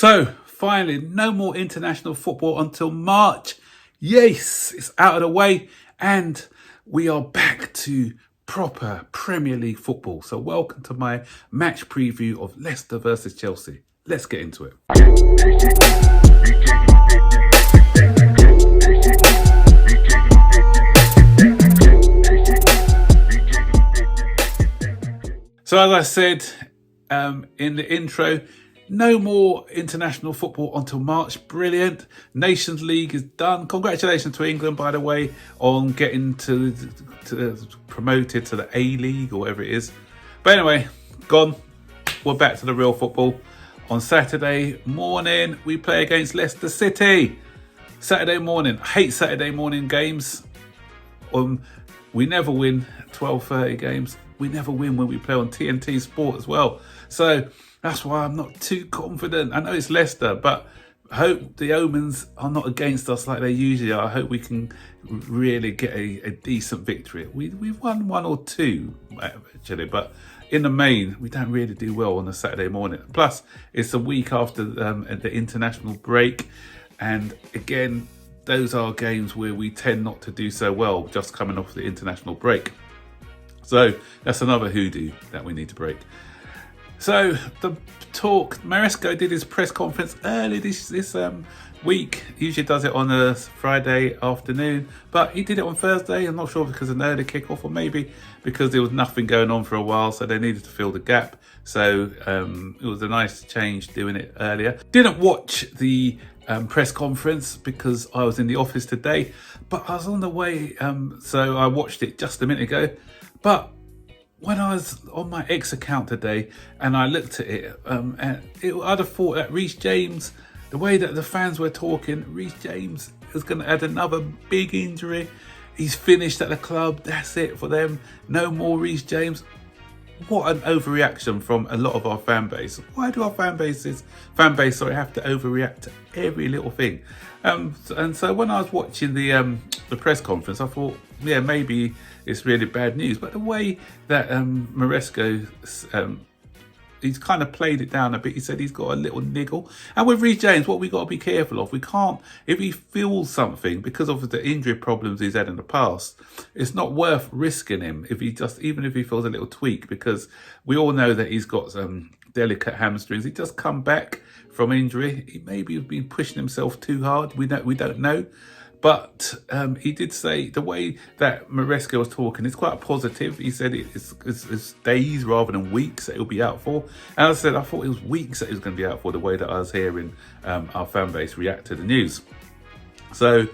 So, finally, no more international football until March. Yes, it's out of the way, and we are back to proper Premier League football. So, welcome to my match preview of Leicester versus Chelsea. Let's get into it. So, as I said in the intro, no more international football until March. Brilliant. Nations League is done. Congratulations to England, by the way, on getting to promoted to the A-League or whatever it is. But anyway, gone. We're back to the real football. On Saturday morning, we play against Leicester City. Saturday morning. I hate Saturday morning games. We never win 12:30 games. We never win when we play on TNT Sport as well. So that's why I'm not too confident. I know it's Leicester, but I hope the omens are not against us like they usually are. I hope we can really get a decent victory. We've won one or two, actually, but in the main, we don't really do well on a Saturday morning. Plus, it's a week after the international break. And again, those are games where we tend not to do so well, just coming off the international break. So that's another hoodoo that we need to break. So the talk, Maresca did his press conference early this week. He usually does it on a Friday afternoon, but he did it on Thursday. I'm not sure because of an early kickoff, or maybe because there was nothing going on for a while, so they needed to fill the gap. So it was a nice change doing it earlier. Didn't watch the press conference because I was in the office today, but I was on the way, so I watched it just a minute ago. But when I was on my X account today and I looked at it, I'd have thought that Reece James, the way that the fans were talking, Reece James is going to add another big injury. He's finished at the club. That's it for them. No more Reece James. What an overreaction from a lot of our fan base. Why do our fan base have to overreact to every little thing? And so when I was watching the press conference, I thought, yeah, maybe it's really bad news. But the way that Maresca, he's kind of played it down a bit. He said he's got a little niggle. And with Reece James, what we got to be careful of, we can't, if he feels something because of the injury problems he's had in the past, it's not worth risking him even if he feels a little tweak, because we all know that he's got some delicate hamstrings. He just come back from injury. He maybe has been pushing himself too hard. We don't know. But he did say the way that Maresca was talking, it's quite positive. He said it's days rather than weeks that he'll be out for. And I said I thought it was weeks that he was going to be out for, the way that I was hearing our fan base react to the news. So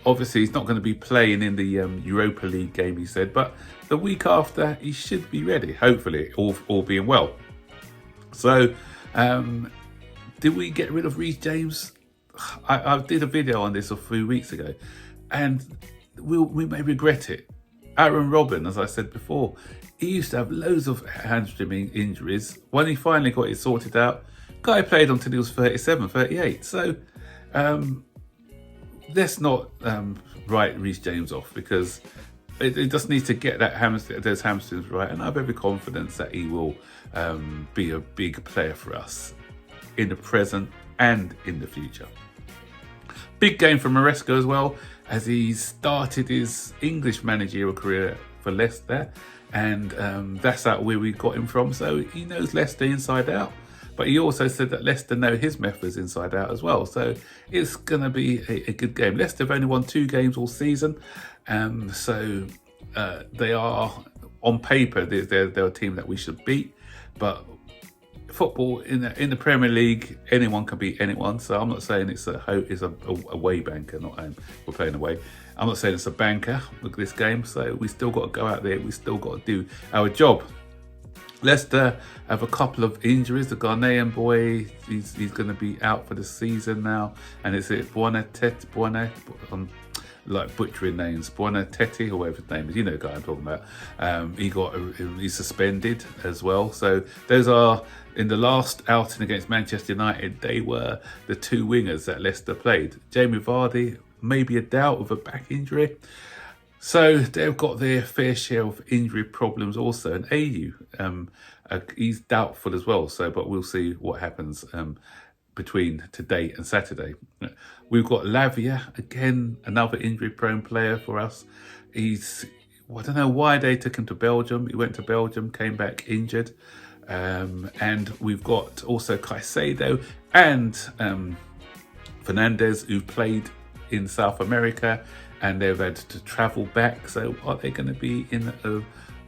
obviously he's not going to be playing in the Europa League game, he said. But the week after, he should be ready, hopefully, all being well. So did we get rid of Reece James? I did a video on this a few weeks ago, and we may regret it. Aaron Robin, as I said before, he used to have loads of hamstring injuries. When he finally got it sorted out, guy played until he was 37, 38. So let's not write Reece James off, because it just needs to get those hamstrings right. And I have every confidence that he will be a big player for us in the present and in the future. Big game for Maresca as well, as he started his English managerial career for Leicester, and that's out where we got him from. So he knows Leicester inside out, but he also said that Leicester know his methods inside out as well. So it's going to be a good game. Leicester have only won 2 games all season, so they are, on paper, they're a team that we should beat. But football in the Premier League, anyone can beat anyone. So I'm not saying it's a away banker, not home. We're playing away. I'm not saying it's a banker. Look at this game. So we still got to go out there. We still got to do our job. Leicester have a couple of injuries. The Ghanaian boy, he's going to be out for the season now, and it's like butchering names, Buonateti, or whatever his name is, you know the guy I'm talking about. He's suspended as well. So those are, in the last outing against Manchester United, they were the 2 wingers that Leicester played. Jamie Vardy, maybe a doubt with a back injury. So they've got their fair share of injury problems also. And AU, he's doubtful as well. So, but we'll see what happens. between today and Saturday. We've got Lavia, again, another injury-prone player for us. I don't know why they took him to Belgium. He went to Belgium, came back injured. And we've got also Caicedo and Fernandez, who played in South America, and they've had to travel back. So are they going to be in a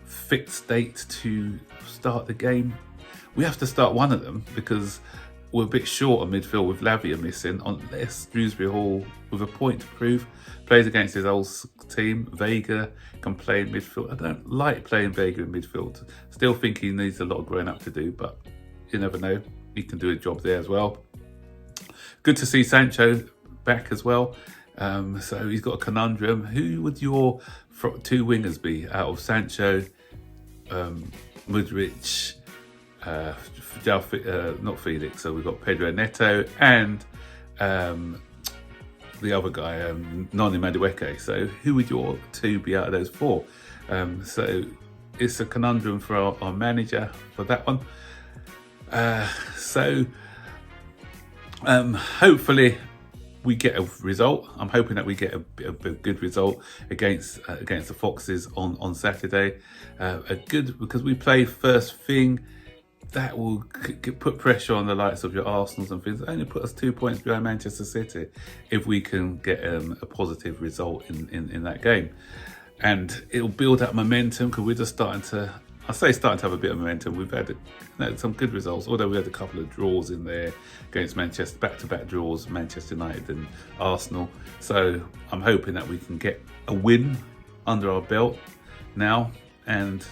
fit state to start the game? We have to start one of them because we're a bit short on midfield with Lavia missing, unless Dewsbury Hall, with a point to prove, plays against his old team. Vega can play in midfield. I don't like playing Vega in midfield. Still think he needs a lot of growing up to do, but you never know. He can do a job there as well. Good to see Sancho back as well. So he's got a conundrum. Who would your two wingers be out of Sancho, Mudryk, not Felix, so we've got Pedro Neto and the other guy, Noni Madueke. So who would your two be out of those four? So it's a conundrum for our manager for that one. Hopefully we get a result. I'm hoping that we get a good result against the Foxes on Saturday. Because we play first thing. That will put pressure on the likes of your Arsenals and things. Only put us 2 points behind Manchester City if we can get a positive result in that game. And it'll build up momentum because we're just starting to have a bit of momentum. We've had some good results, although we had a couple of draws in there against Manchester, back-to-back draws, Manchester United and Arsenal. So I'm hoping that we can get a win under our belt now and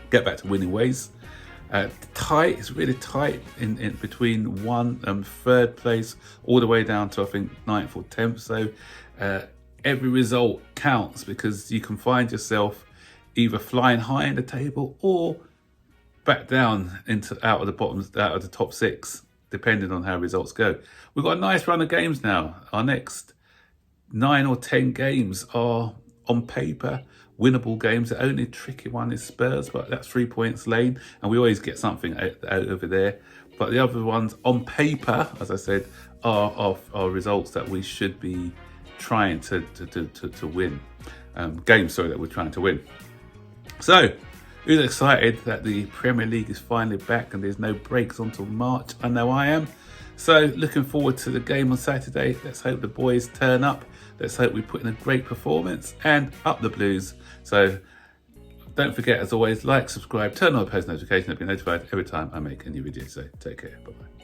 get back to winning ways. Tight, it's really tight in between third place all the way down to I think 9th or 10th. So every result counts because you can find yourself either flying high in the table or back down out of the top 6, depending on how results go. We've got a nice run of games now. Our next 9 or 10 games are on paper winnable games. The only tricky one is Spurs, but that's 3 points lane, and we always get something out over there. But the other ones on paper, as I said, are results that we should be trying to win. Games, that we're trying to win. So, who's excited that the Premier League is finally back and there's no breaks until March? I know I am. So, looking forward to the game on Saturday. Let's hope the boys turn up. Let's hope we put in a great performance and up the Blues. So, don't forget, as always, like, subscribe, turn on the post notification to be notified every time I make a new video. So, take care. Bye-bye.